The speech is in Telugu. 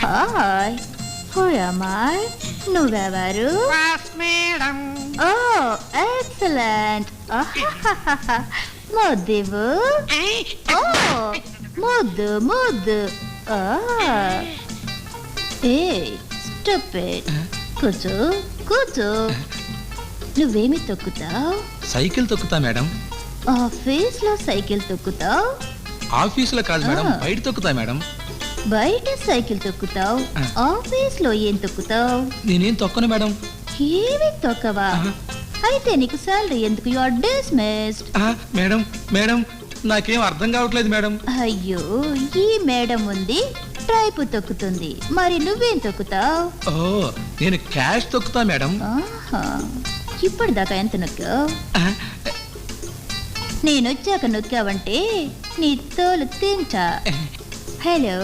హాయ్ హోయమ్మాయ్ నువ్వెవరు? మేడం ఓ ఎక్సలెంట్ ముద్దివు ఓ ముద్దు ముద్దు ఏ స్టూపిడ్ కూర్చో కూర్చో నువ్వేమి తొక్కుతావు? సైకిల్ తొక్కుతా మేడం. ఆఫీస్లో సైకిల్ తొక్కుతావు? ఆఫీసులో కాదు మేడం, బయట తొక్కుతా మేడం. బయట సైకిల్ తొక్కుతావు, ఆఫీస్లో ఏం తొక్కుతావు? నేనేం తొక్కను మేడం. ఏమి తొక్కవా? అయితే నీకు సాలరీ ఎందుకు? You are dismissed. Madam madam నాకేం అర్థం కావట్లేదు మేడం. అయ్యో ఈ మేడం ఉంది టైపు తొక్కుతుంది, మరి నువ్వేం తొక్కుతావు? ఓ నేను క్యాష్ తొక్కుతా మేడం. ఇప్పటిదాకా ఎంత నొక్కావు? నేను వచ్చాక నొక్కావంటే నీ తోలు తింటా. హలో